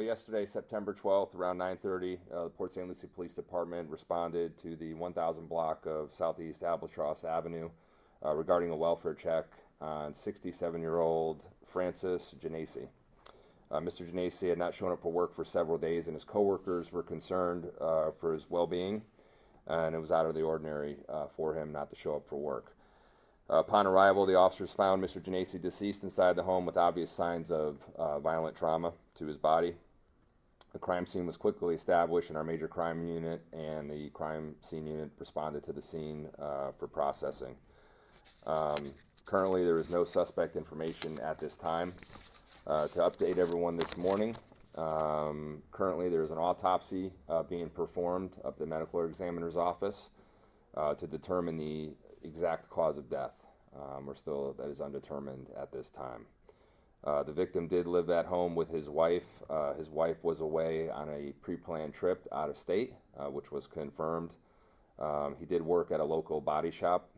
Yesterday, September 12th, around 9:30, the Port St. Lucie Police Department responded to the 1000 block of Southeast Albatross Avenue regarding a welfare check on 67-year-old Francis Gennace. Mr. Gennace had not shown up for work for several days, and his coworkers were concerned for his well-being, and it was out of the ordinary for him not to show up for work. Upon arrival, the officers found Mr. Gennace deceased inside the home with obvious signs of violent trauma to his body. The crime scene was quickly established, and our major crime unit and the crime scene unit responded to the scene for processing. Currently, there is no suspect information at this time. To update everyone this morning, currently there is an autopsy being performed up at the medical examiner's office to determine the exact cause of death. That is undetermined at this time. The victim did live at home with his wife. His wife was away on a pre-planned trip out of state, which was confirmed. He did work at a local body shop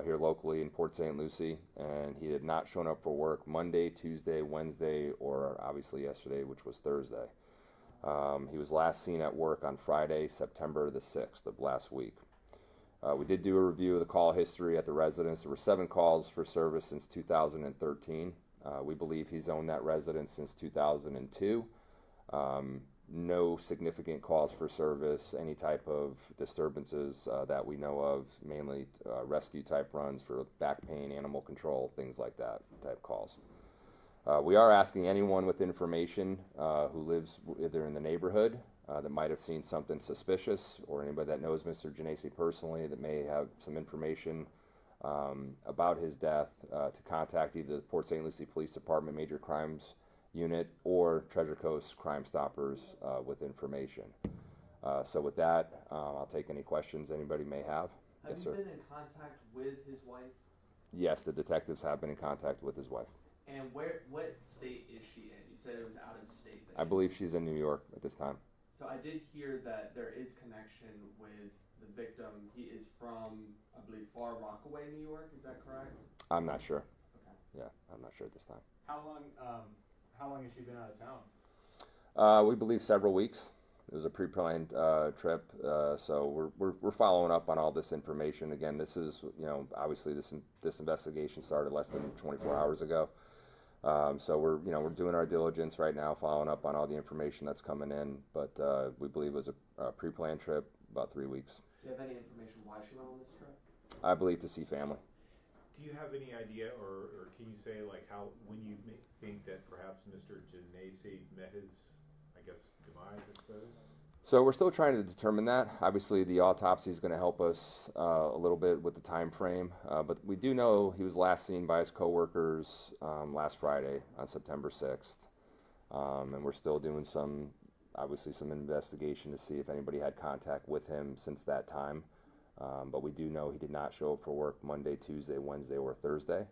here locally in Port St. Lucie, and he had not shown up for work Monday, Tuesday, Wednesday, or obviously yesterday, which was Thursday. He was last seen at work on Friday, September the 6th of last week. We did do a review of the call history at the residence. There were 7 calls for service since 2013. We believe he's owned that residence since 2002. No significant calls for service, any type of disturbances that we know of, mainly rescue type runs for back pain, animal control, things like that type calls. We are asking anyone with information who lives either in the neighborhood that might have seen something suspicious, or anybody that knows Mr. Gennace personally that may have some information about his death to contact either the Port St. Lucie Police Department Major Crimes Unit or Treasure Coast Crime Stoppers with information. So with that, I'll take any questions anybody may have. Have you been in contact with his wife? Yes, the detectives have been in contact with his wife. And what state is she in? You said it was out of state. I believe she's in New York at this time. So I did hear that there is connection with the victim. He is from, I believe, Far Rockaway, New York. Is that correct? I'm not sure. Okay. Yeah, I'm not sure at this time. How long has she been out of town? We believe several weeks. It was a pre-planned trip, so we're following up on all this information. Again, this is, obviously this investigation started less than 24 hours ago. So we're doing our diligence right now, following up on all the information that's coming in. But we believe it was a pre-planned trip, about 3 weeks. Do you have any information why she went on this trip? I believe to see family. Do you have any idea, or can you say when you think that perhaps Mr. Gennace met his, demise, I suppose? So we're still trying to determine that. Obviously, the autopsy is going to help us a little bit with the time frame, but we do know he was last seen by his coworkers last Friday on September 6th, and we're still doing some investigation to see if anybody had contact with him since that time. But we do know he did not show up for work Monday, Tuesday, Wednesday, or Thursday.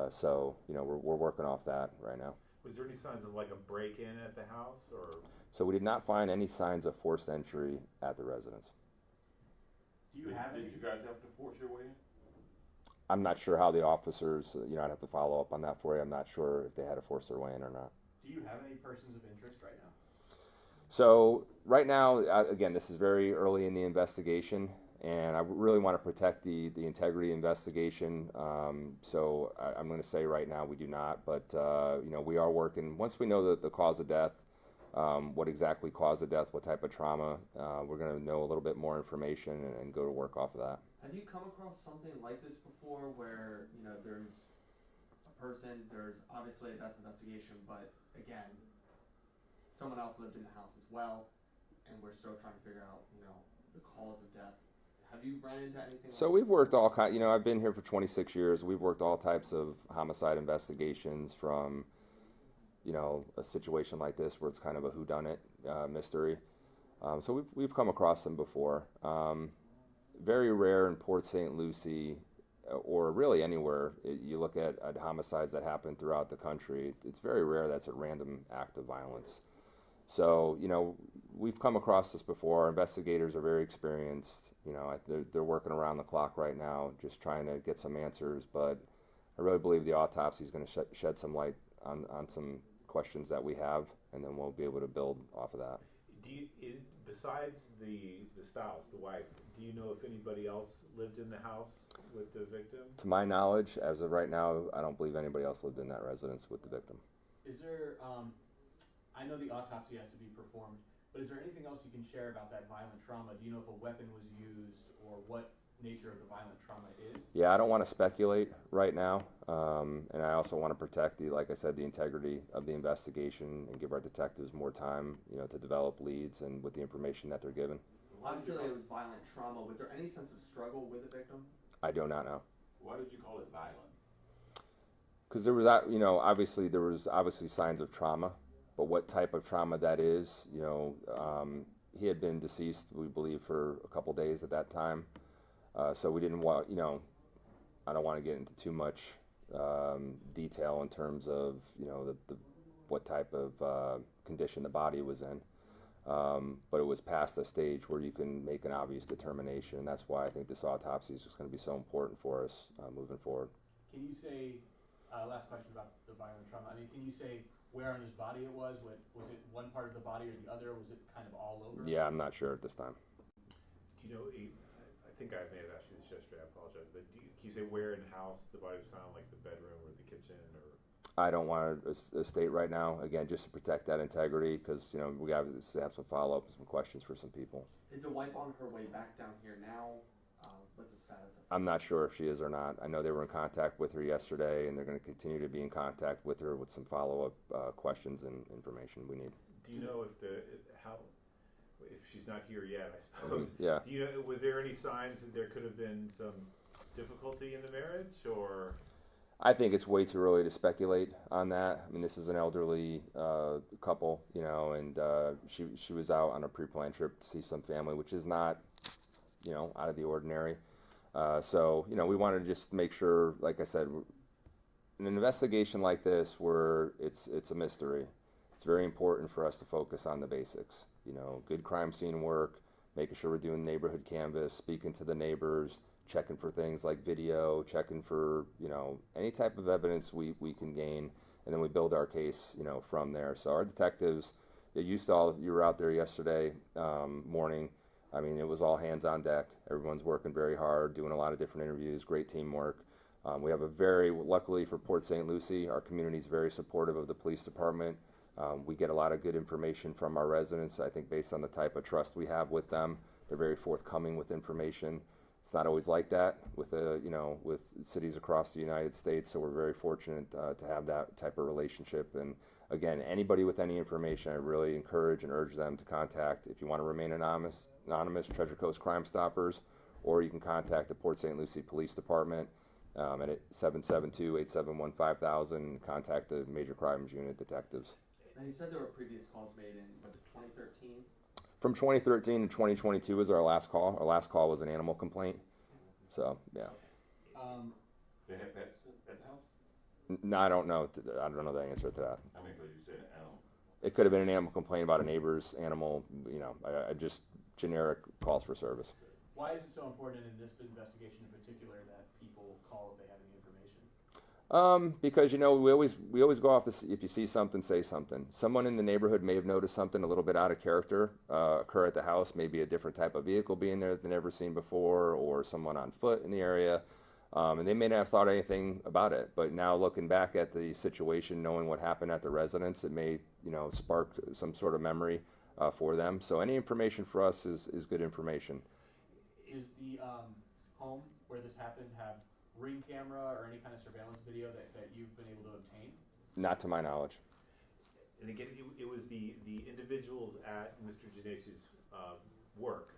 So we're working off that right now. Was there any signs of a break-in at the house, or? So we did not find any signs of forced entry at the residence. Did you guys have to force your way in? I'm not sure how the officers, I'd have to follow up on that for you. I'm not sure if they had to force their way in or not. Do you have any persons of interest right now? So right now, again, this is very early in the investigation, and I really want to protect the integrity investigation. So I'm going to say right now we do not, but we are working. Once we know the cause of death, what exactly caused the death, what type of trauma, we're going to know a little bit more information and go to work off of that. Have you come across something like this before, where there's a person, there's obviously a death investigation, but again, someone else lived in the house as well, and we're still trying to figure out the cause of death? Have you run into anything? So we've worked all kind. I've been here for 26 years. We've worked all types of homicide investigations, from a situation like this where it's kind of a whodunit mystery. So we've come across them before. Very rare in Port St. Lucie, or really anywhere. You look at homicides that happen throughout the country. It's very rare that's a random act of violence. So we've come across this before. Our investigators are very experienced. They're working around the clock right now, just trying to get some answers. But I really believe the autopsy is going to shed some light on some questions that we have, and then we'll be able to build off of that. Besides the spouse, the wife, do you know if anybody else lived in the house with the victim? To my knowledge, as of right now, I don't believe anybody else lived in that residence with the victim. Is there, I know the autopsy has to be performed, but is there anything else you can share about that violent trauma? Do you know if a weapon was used or what nature of the violent trauma is? Yeah, I don't want to speculate right now, and I also want to protect like I said, the integrity of the investigation and give our detectives more time, to develop leads and with the information that they're given. Obviously, it was violent trauma. Was there any sense of struggle with the victim? I do not know. Why did you call it violent? Because there was, obviously signs of trauma, but what type of trauma that is, he had been deceased, we believe, for a couple days at that time. So we didn't want, I don't want to get into too much detail in terms of, what type of condition the body was in. But it was past the stage where you can make an obvious determination, and that's why I think this autopsy is just going to be so important for us moving forward. Can you say, last question about the violent trauma, can you say where on his body it was? Was it one part of the body or the other? Was it kind of all over? Yeah, I'm not sure at this time. Do you know, I think I may have asked you this yesterday, I apologize, but can you say where in the house the body was found, like the bedroom or the kitchen? Or I don't want to state right now, again, just to protect that integrity, because, we have some follow-up and some questions for some people. Is the wife on her way back down here now? What's the status of her? I'm not sure if she is or not. I know they were in contact with her yesterday, and they're going to continue to be in contact with her with some follow-up questions and information we need. do you know if she's not here yet, I suppose? Yeah. Do you know, were there any signs that there could have been some difficulty in the marriage, or? I think it's way too early to speculate on that. This is an elderly couple, and she was out on a pre-planned trip to see some family, which is not, out of the ordinary. So, we wanted to just make sure, like I said, in an investigation like this where it's a mystery, it's very important for us to focus on the basics. Good crime scene work, making sure we're doing neighborhood canvas, speaking to the neighbors, checking for things like video, checking for, any type of evidence we can gain, and then we build our case, from there. So our detectives, you were out there yesterday morning. It was all hands on deck. Everyone's working very hard, doing a lot of different interviews, great teamwork. We have luckily for Port St. Lucie, our community is very supportive of the police department. We get a lot of good information from our residents. I think based on the type of trust we have with them, they're very forthcoming with information. It's not always like that with with cities across the United States, so we're very fortunate to have that type of relationship. And again, anybody with any information, I really encourage and urge them to contact. If you want to remain anonymous, Treasure Coast Crime Stoppers, or you can contact the Port St. Lucie Police Department at 772-871-5000 and contact the Major Crimes Unit detectives. Now, you said there were previous calls made in, 2013? From 2013 to 2022 was our last call. Our last call was an animal complaint. So, yeah. They have pets at the house? No, I don't know. I don't know the answer to that. Because you said animal. It could have been an animal complaint about a neighbor's animal. I just generic calls for service. Why is it so important in this investigation in particular that people call if they have any information? Because we always go off this. If you see something, say something. Someone in the neighborhood may have noticed something a little bit out of character occur at the house. Maybe a different type of vehicle being there that they've never seen before, or someone on foot in the area, and they may not have thought anything about it. But now looking back at the situation, knowing what happened at the residence, it may spark some sort of memory for them. So any information for us is good information. Is the home where this happened have ring camera or any kind of surveillance video that you've been able to obtain? Not to my knowledge. And again, it was the individuals at Mr. Gennace's work,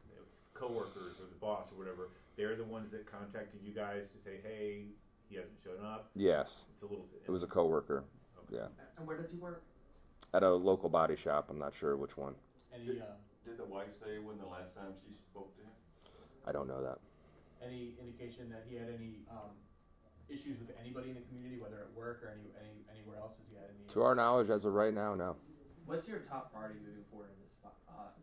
coworkers or the boss or whatever. They're the ones that contacted you guys to say, "Hey, he hasn't shown up." Yes. It's a little. It was a coworker. Okay. Yeah. And where does he work? At a local body shop. I'm not sure which one. Did the wife say when the last time she spoke to him? I don't know that. Any indication that he had any issues with anybody in the community, whether at work or anywhere else? Has he had any? To our knowledge, as of right now, no. What's your top priority moving forward in this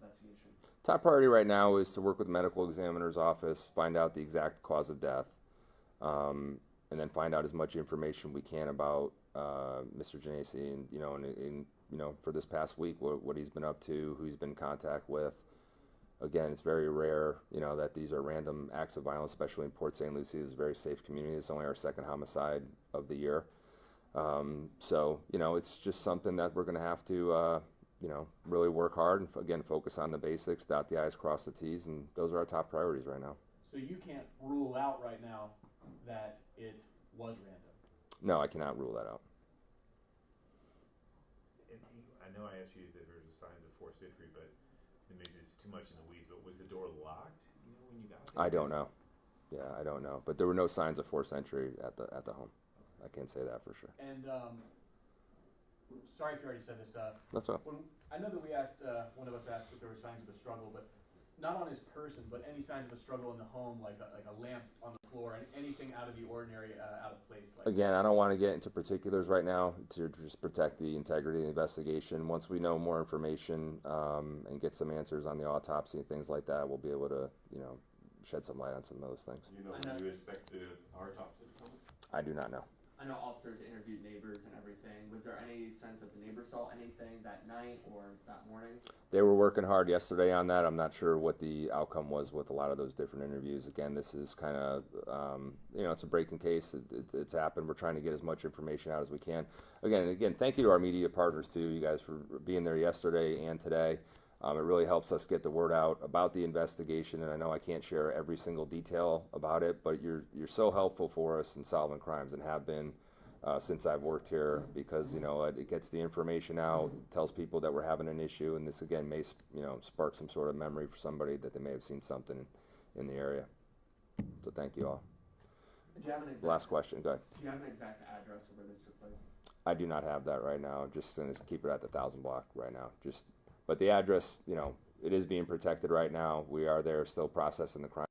investigation? Top priority right now is to work with the medical examiner's office, find out the exact cause of death. and then find out as much information we can about Mr. Gennace, and for this past week, what he's been up to, who he's been in contact with. Again, it's very rare, that these are random acts of violence, especially in Port St. Lucie. It's a very safe community. It's only our second homicide of the year. So, it's just something that we're going to have to, really work hard and, again, focus on the basics, dot the I's, cross the T's, and those are our top priorities right now. So you can't rule out right now that it was random? No, I cannot rule that out. And I know I asked you if there were signs of forced entry, but maybe it's too much in the weeds, but was the door locked, when you got there? I don't know. Yeah, I don't know. But there were no signs of forced entry at the home. I can't say that for sure. And sorry if you already said this. That's all. I know that we asked, one of us asked if there were signs of a struggle, but not on his person, but any signs of a struggle in the home, like a lamp on the floor, and anything out of the ordinary, out of place. Again, I don't want to get into particulars right now to just protect the integrity of the investigation. Once we know more information and get some answers on the autopsy and things like that, we'll be able to, shed some light on some of those things. You know when you expect the autopsy to come? I do not know. I know officers interviewed neighbors and everything. Was there any sense that the neighbors saw anything that night or that morning? They were working hard yesterday on that. I'm not sure what the outcome was with a lot of those different interviews. Again, this is kind of, it's a breaking case. It's happened. We're trying to get as much information out as we can. Again, thank you to our media partners too, you guys, for being there yesterday and today. It really helps us get the word out about the investigation, and I know I can't share every single detail about it, but you're so helpful for us in solving crimes and have been since I've worked here, because it gets the information out, tells people that we're having an issue, and this again may spark some sort of memory for somebody that they may have seen something in the area. So thank you all. Do you have an exact, Last question. Go ahead. Do you have an exact address of where this took place? I do not have that right now. Just going to keep it at the 1000 block right now. But the address, it is being protected right now. We are there still processing the crime.